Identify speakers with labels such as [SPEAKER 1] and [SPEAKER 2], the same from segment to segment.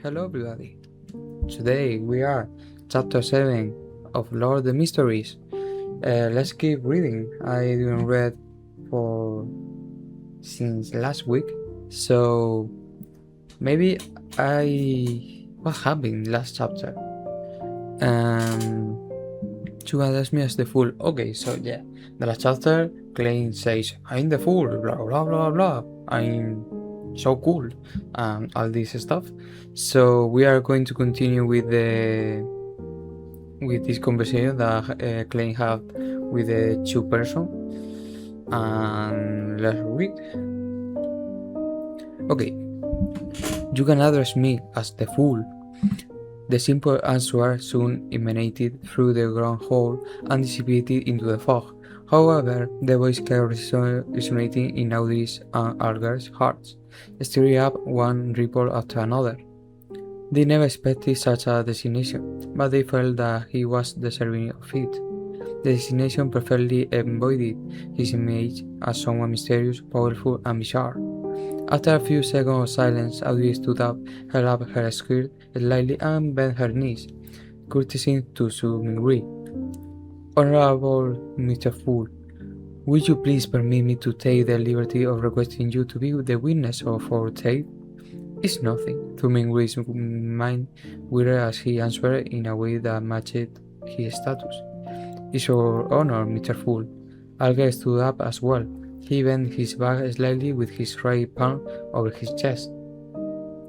[SPEAKER 1] Hello everybody. Today we are chapter 7 of Lord of the Mysteries. Let's keep reading. I didn't read since last week, so maybe what happened last chapter? To address me as the fool. Okay, so yeah, the last chapter, Klein says, "I'm the fool, blah blah blah blah. I'm so cool," all this stuff. So we are going to continue with this conversation that Klein had with the two person, and let's read. Okay, you can address me as the fool. The simple answer soon emanated through the ground hole and dissipated into the fog. However, the voice kept resonating in Audrey's and Algar's hearts, stirring up one ripple after another. They never expected such a designation, but they felt that he was deserving of it. The designation perfectly embodied his image as someone mysterious, powerful, and bizarre. After a few seconds of silence, Audrey stood up, held up her skirt slightly, and bent her knees, courtesying to Su Minghui. "Honorable Mr. Fool, would you please permit me to take the liberty of requesting you to be the witness of our tale?" "It's nothing." Su Minghui's mind withered as he answered in a way that matched his status. "It's your honor, Mr. Fool." Algar stood up as well. He bent his back slightly with his right palm over his chest.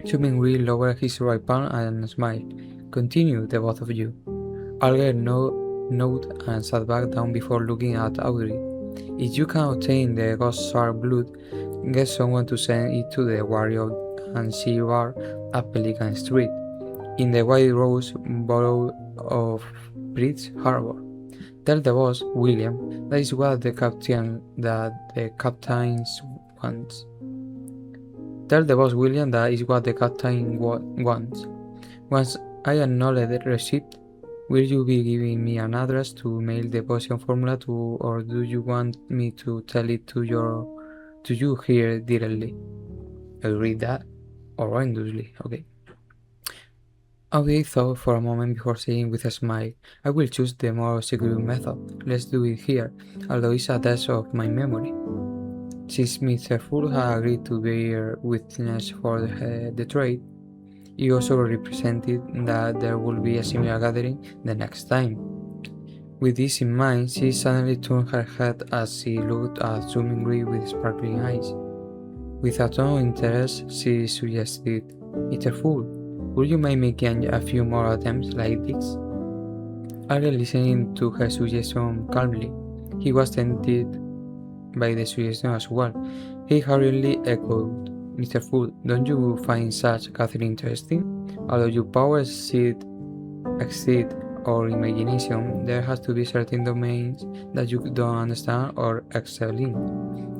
[SPEAKER 1] Su Minghui lowered his right palm and smiled. "Continue, the both of you." Algar nodded and sat back down before looking at Audrey. "If you can obtain the ghost shark blood, get someone to send it to the Warrior and Sea Bar at Pelican Street, in the White Rose borough of Bridge Harbor. Tell the boss, William, that is what the captain wants. Tell the boss, William, that is what the captain wants. Once I acknowledge the receipt, will you be giving me an address to mail the potion formula to, or do you want me to tell it to you here directly?" I'll read that horrendously. Okay. Audrey thought for a moment before saying with a smile, "I will choose the more secure method. Let's do it here, although it's a test of my memory." Since Mr. Fool had agreed to bear witness for the trade, he also represented that there would be a similar gathering the next time. With this in mind, she suddenly turned her head as she looked at Su Minghui with sparkling eyes. With a tone of interest, she suggested, "Mr. Fool, would you mind making a few more attempts like this?" Algar listening to her suggestion calmly. He was tempted by the suggestion as well. He hurriedly echoed, "Mr. Fool, don't you find such gathering interesting? Although your powers exceed our imagination, there has to be certain domains that you don't understand or excel in.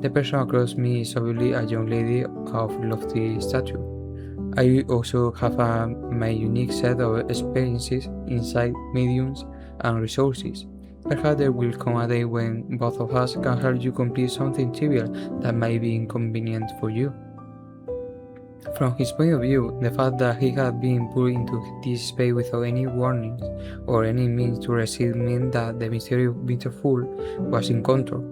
[SPEAKER 1] The person across me is obviously a young lady of lofty stature. I also have my unique set of experiences, insight, mediums, and resources. Perhaps there will come a day when both of us can help you complete something trivial that might be inconvenient for you." From his point of view, the fact that he had been put into this space without any warnings or any means to resist meant that the mysterious Mr. Fool was in control.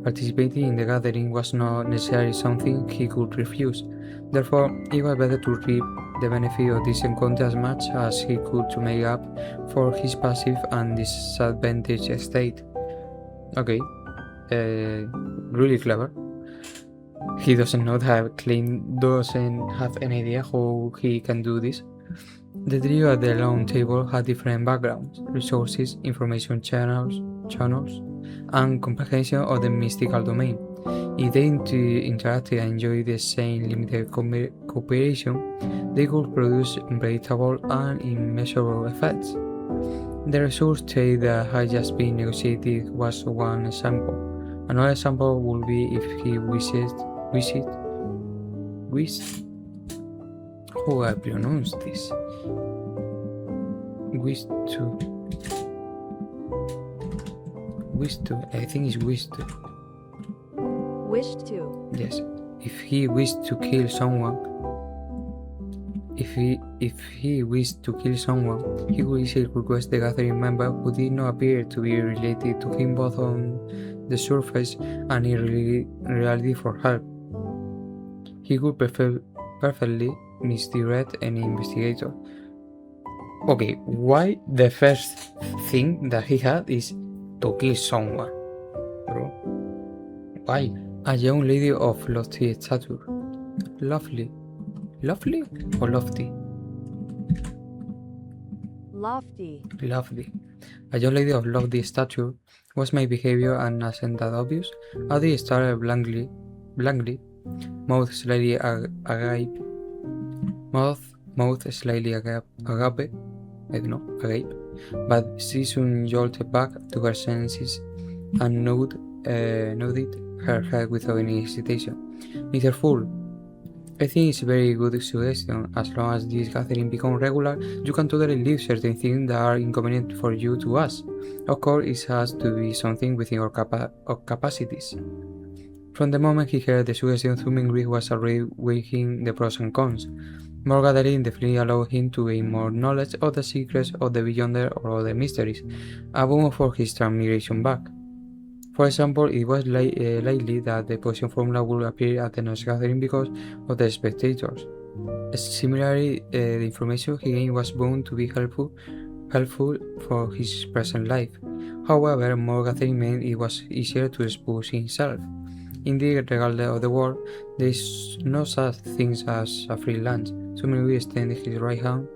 [SPEAKER 1] Participating in the gathering was not necessarily something he could refuse. Therefore, it was better to reap the benefit of this encounter as much as he could to make up for his passive and disadvantaged state. Okay, really clever. He doesn't know that Klein doesn't have any idea how he can do this. The trio at the long table had different backgrounds, resources, information channels, and comprehension of the mystical domain. If they interacted and enjoyed the same limited cooperation, they could produce unpredictable and immeasurable effects. The resource trade that had just been negotiated was one example. Another example would be if he wished how I pronounce this? Wish to, I think it's wish to.
[SPEAKER 2] Wish to.
[SPEAKER 1] Yes, if he wished to kill someone, If he wished to kill someone, he could easily request the gathering member who did not appear to be related to him both on the surface and in reality for help. He could perfectly misdirect any investigator. Okay, why the first thing that he had is to kill someone, bro? Why? A young lady of lofty stature. Lovely or lofty? Lofty. A young lady of lofty stature. Was my behavior and accent that obvious? Audrey started blankly, mouth slightly agape, but she soon jolted back to her senses and nodded her head without any hesitation. Mr. Fool, I think it's a very good suggestion. As long as this gathering becomes regular, you can totally leave certain things that are inconvenient for you to us. Of course, it has to be something within our capacities. From the moment he heard the suggestion, Thumbing was already weighing the pros and cons. More gathering definitely allowed him to gain more knowledge of the secrets of the Beyonder or of the mysteries, a bonus for his transmigration back. For example, it was likely that the potion formula would appear at the next gathering because of the spectators. Similarly, the information he gained was bound to be helpful for his present life. However, more gathering meant it was easier to expose himself. Indeed, regardless of the world, there is no such thing as a free lunch. Summerby extended his right hand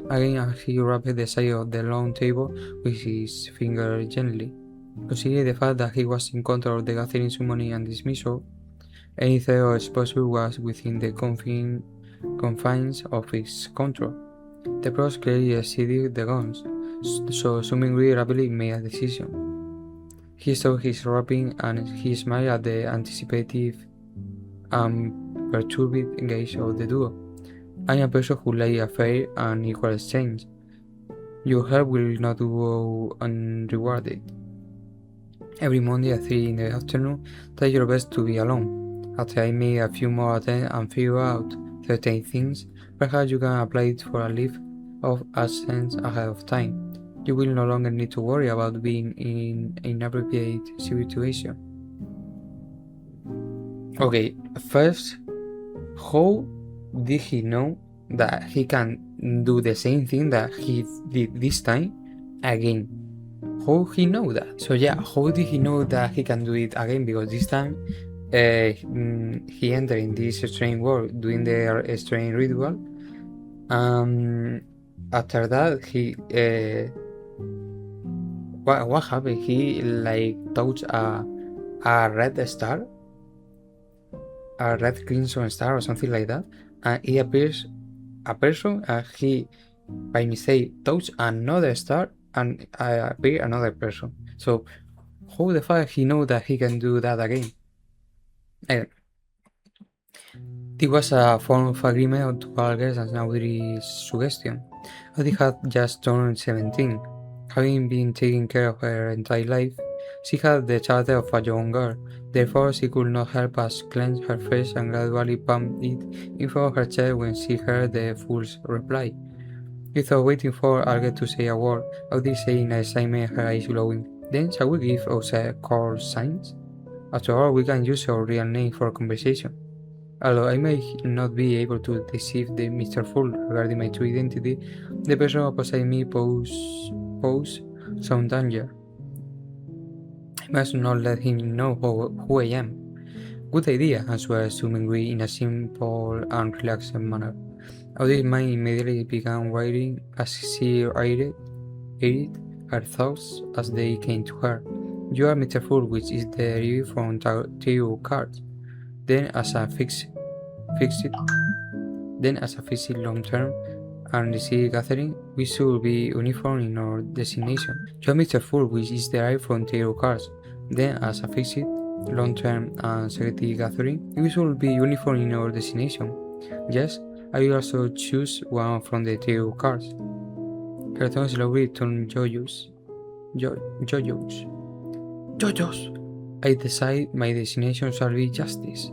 [SPEAKER 1] again and he rubbed the side of the long table with his finger gently. Considering the fact that he was in control of the gathering summoning and dismissal, any threat of exposure was within the confines of his control. The pros clearly exceeded the cons, so Sumingri rapidly made a decision. He saw his rubbing and he smiled at the anticipative and perturbed gaze of the duo. I am a person who likes a fair and equal exchange. Your help will not go unrewarded. Every Monday at 3 in the afternoon, try your best to be alone. After I make a few more attempts and figure out certain things, perhaps you can apply it for a leave of absence ahead of time. You will no longer need to worry about being in an inappropriate situation. Okay, first, how did he know that he can do the same thing that he did this time again? How he know that? So yeah, how did he know that he can do it again? Because this time he entered in this strange world doing the strange ritual. After that he what happened? He like touched a red star, a red crimson star or something like that, and he appears a person and he by mistake touched another star and appear another person. So how the fuck he know that he can do that again? It was a form of agreement to Alger's and Audrey's suggestion. Audrey had just turned 17. Having been taking care of her entire life, she had the character of a young girl. Therefore, she could not help but clench her face and gradually pump it in front of her chest when she heard the fool's reply. Without waiting for Alger to say a word, Audrey said in excitement, her eyes glowing, "Then shall we give us call signs? After all, we can use our real name for conversation. Although I may not be able to deceive the Mr. Fool regarding my true identity, the person opposite me pose some danger. I must not let him know who I am." "Good idea," answered Sumingui in a simple and relaxed manner. Audrey's mind immediately began writing as she aired her thoughts as they came to her. "You are Mr. Fool, which is derived from tarot cards. Then as a fixed long-term and received gathering, we should be uniform in our designation. You are Mr. Fool, which is derived from tarot cards. Then as a fixed long-term and security gathering, we should be uniform in our designation. Yes, I will also choose one from the tarot cards." Her tone slowly turned joyous. "I decide my destination shall be justice."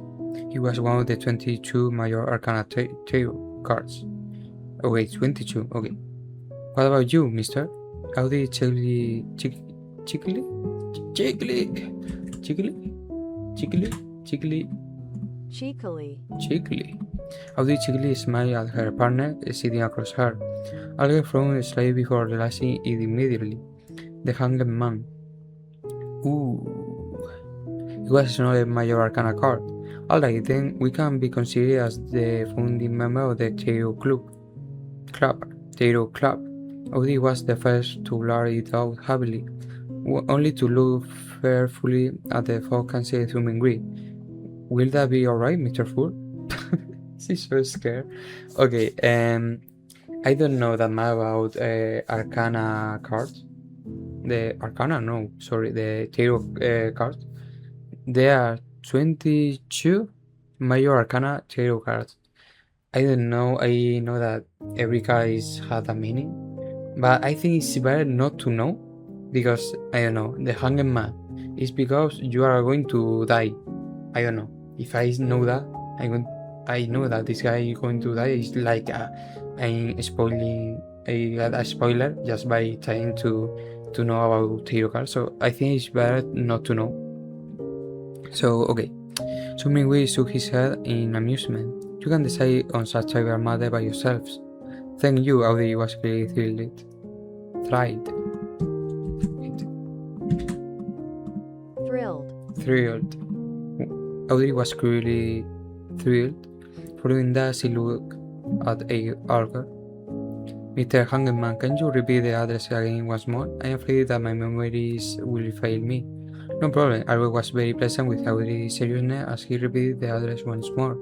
[SPEAKER 1] It was one of the 22 major arcana tarot cards. Oh wait, 22. Okay. What about you, mister? How did Chickly... Chickly? How did Chickly smile at her partner sitting across her? Alge frowned slightly before realizing it immediately. The Hanged Man. Ooh. It was not a Major Arcana card. Alright, then we can be considered as the founding member of the Tarot Club. Audi was the first to learn it out heavily, only to look fearfully at the folk and say thumbing grid. Will that be alright, Mr. Fool? She's so scared. Okay, I don't know that much about Arcana cards. The Tarot cards. There are 22 Major Arcana Tarot cards. I don't know, I know that every card has a meaning, but I think it's better not to know, because, I don't know, the Hanged Man is because you are going to die. I don't know. If I know that, I know that this guy is going to die. It's like I'm spoiling a spoiler just by trying to know about tarot cards. So I think it's better not to know. So okay. Sumingwei shook his head in amusement. You can decide on such a matter by yourselves. Thank you, Audi was clearly thrilled. Thrilled. Audrey was clearly thrilled. Following that, she looked at Alger. Mr. Hangman, can you repeat the address again once more? I am afraid that my memories will fail me. No problem. Alger was very pleasant with Audrey's seriousness as he repeated the address once more.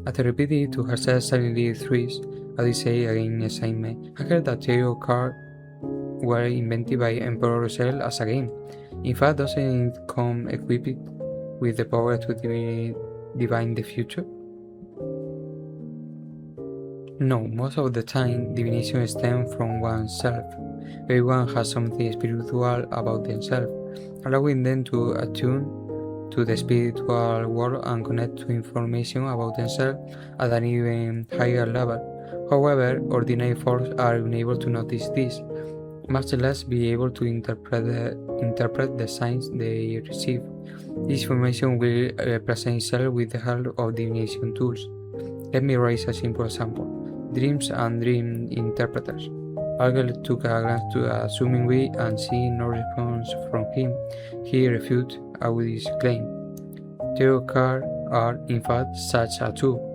[SPEAKER 1] After repeating it to herself silently thrice, Audrey said again in excitement, I heard that tarot cards were invented by Emperor Russell as a game. In fact, doesn't it come equipped with the power to divine the future? No, most of the time, divination stems from oneself. Everyone has something spiritual about themselves, allowing them to attune to the spiritual world and connect to information about themselves at an even higher level. However, ordinary folks are unable to notice this, much less be able to interpret the signs they receive. This information will present itself with the help of divination tools. Let me raise a simple example. Dreams and dream interpreters. Alger took a glance to Sumingwei and seeing no response from him, he refuted Audi's claim. Tarot cards are, in fact, such a tool.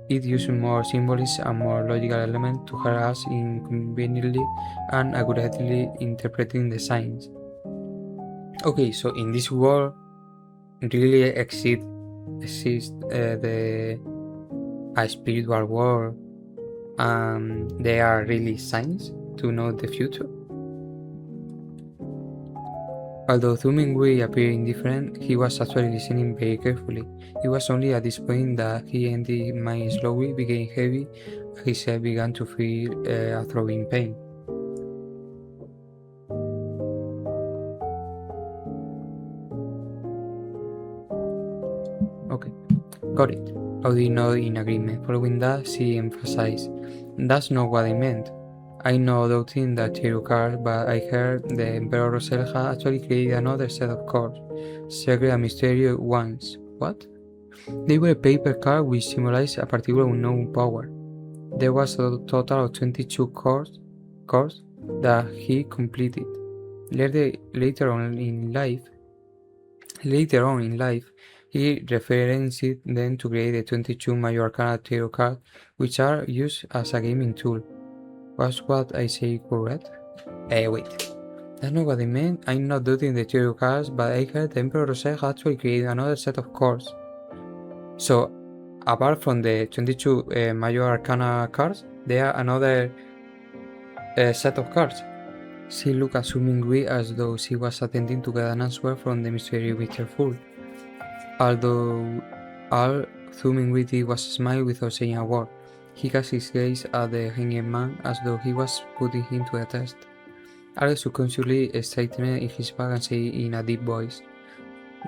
[SPEAKER 1] It uses more symbolism and more logical elements to help us in conveniently and accurately interpreting the signs. Okay, so in this world, really exists a spiritual world, and there are really signs to know the future. Although Sumingwei appeared indifferent, he was actually listening very carefully. It was only at this point that his empty mind slowly became heavy and his head began to feel a throbbing pain. Okay, got it. Audi nodded in agreement. Following that, she emphasized, that's not what I meant. I know doubting that tarot cards, but I heard the Emperor Russell had actually created another set of cards, secret and mysterious ones. What? They were paper cards which symbolized a particular unknown power. There was a total of 22 cards that he completed. Later on in life, he referenced them to create the 22 Major Arcana tarot cards, which are used as a gaming tool. Was what I say correct? Wait. That's not what I meant. I'm not doubting the tarot cards, but I heard the Emperor Russell actually created another set of cards. So, apart from the 22 Major Arcana cards, there are another set of cards. She looked at Sumingwei as though she was attempting to get an answer from the mysterious Mr. Fool. Although all Sumingwei did was smile without saying a word. He cast his gaze at the hanged man as though he was putting him to a test. Alex subconsciously straightened in his back and said in a deep voice,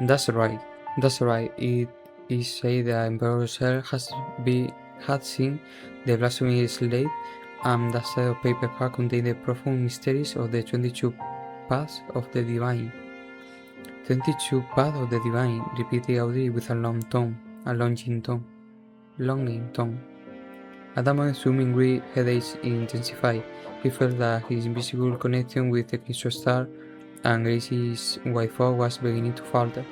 [SPEAKER 1] That's right. It is said that Emperor Russell had seen the blasphemy slate, and that side of paper had contained the profound mysteries of the 22 paths of the divine. 22 paths of the divine, repeated Audrey with a longing tone. At that moment, Swimming Green headaches intensified. He felt that his invisible connection with the crystal star and Gracie's white fog was beginning to falter.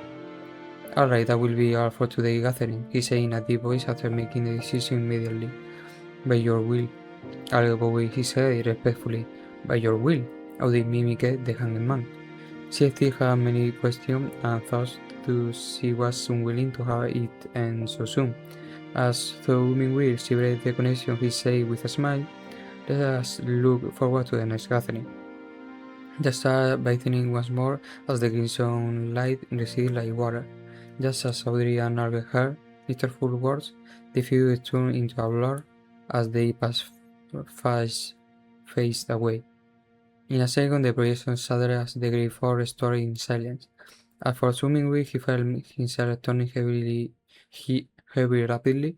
[SPEAKER 1] "Alright, that will be all for today's gathering," he said in a deep voice after making the decision immediately. "By your will." Although he said it respectfully. "By your will," Audrey mimicked the hanged man. She still had many questions and thoughts to she was unwilling to have it end so soon. As though Mingwir severed the connection, he said with a smile, "Let us look forward to the next gathering." The star brightening once more as the crimson light receded like water. Just as Audrey and Albert heard little words, the figure turned into a blur as they faced away. In a second, the projection shattered as the great forest restored in silence. As for Swimmingway, he felt himself turning heavy rapidly.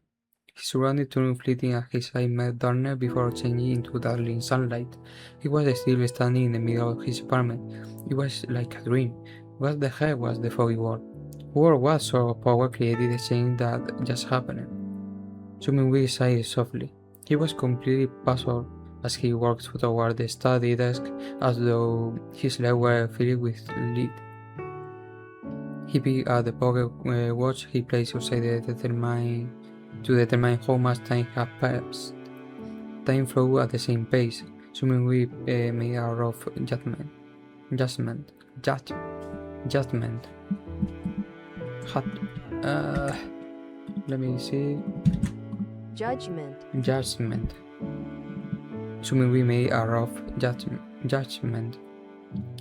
[SPEAKER 1] His surroundings turned fleeting as his eyes met darkness before changing into dazzling sunlight. He was still standing in the middle of his apartment. It was like a dream. What the heck was the foggy world? What sort of power created the change that just happened? Swimmingway sighed softly. He was completely puzzled as he walked toward the study desk as though his legs were filled with lead. He picked up the pocket watch he placed outside to determine how much time had passed. Time flowed at the same pace. Swimmingway made a rough judgment. Let me see. Judgment. Swimmingway made a rough judgment.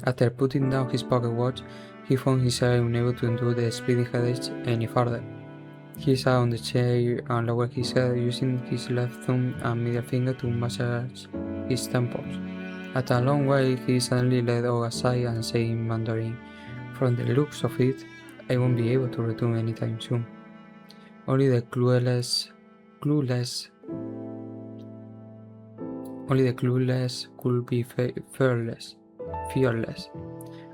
[SPEAKER 1] After putting down his pocket watch, he found himself unable to endure the splitting headaches any further. He sat on the chair and lowered his head, using his left thumb and middle finger to massage his temples. After a long while, he suddenly let out a sigh and said in Mandarin, "From the looks of it, I won't be able to return anytime soon. Only the clueless could be fearless.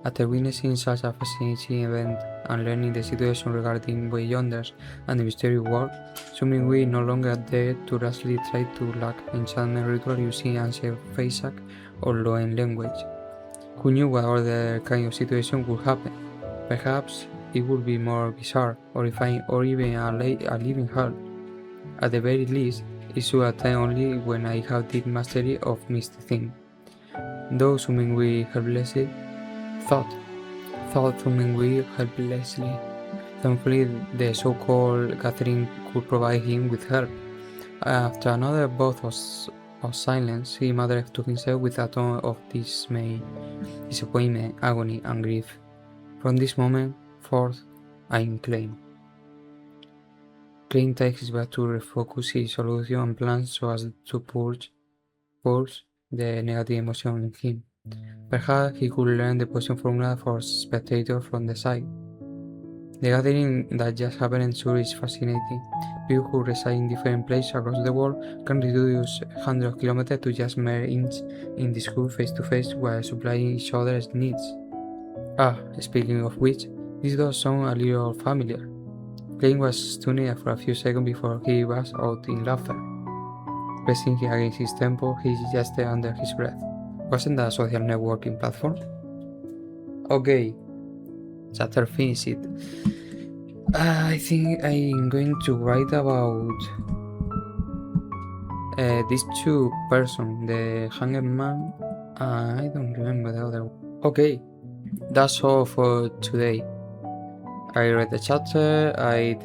[SPEAKER 1] After witnessing such a fascinating event and learning the situation regarding way yonders and the mysterious world, Swimmingway no longer dared to rashly try to lack enchantment ritual using ancient Faisak or LOTM language. Who knew what other kind of situation could happen? Perhaps it would be more bizarre, horrifying, or even a living hell. At the very least, it should attain only when I have deep mastery of misty things. Though Swimmingway helplessly thought Swimmingway helplessly. Thankfully, the so-called gathering could provide him with help. After another bout of silence, he muttered to himself with a tone of dismay, disappointment, agony, and grief. "From this moment forth, I am Klein." Klein takes his back to refocus his solution and plans so as to purge the negative emotion in him. Perhaps he could learn the potion formula for spectators from the side. The gathering that just happened sure is fascinating. People who reside in different places across the world can reduce hundreds of kilometers to just mere inches in this group face to face while supplying each other's needs. Speaking of which, this does sound a little familiar. Klein was stunned for a few seconds before he burst out in laughter. Pressing against his temple, he gestured under his breath. Wasn't that a social networking platform? Okay, chapter finished. I think I'm going to write about these two persons, the hanged man, I don't remember the other one. Okay, that's all for today. I read the chapter, I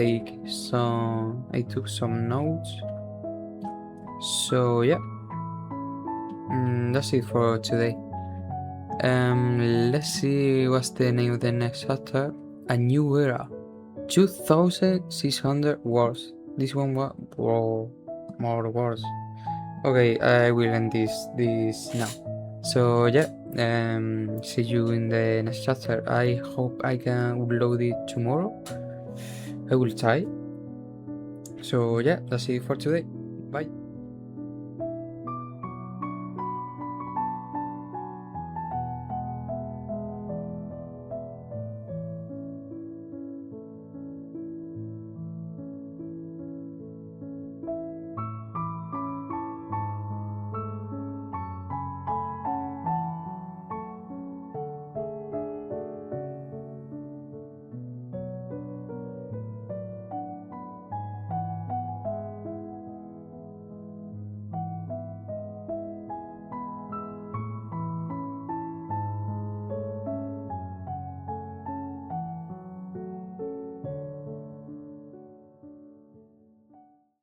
[SPEAKER 1] took some notes. So yeah, that's it for today. Let's see what's the name of the next chapter. A New Era. 2,600 words. This one was more words. Okay, I will end this now. So yeah, see you in the next chapter. I hope I can upload it tomorrow. I will try. So yeah, that's it for today. Bye.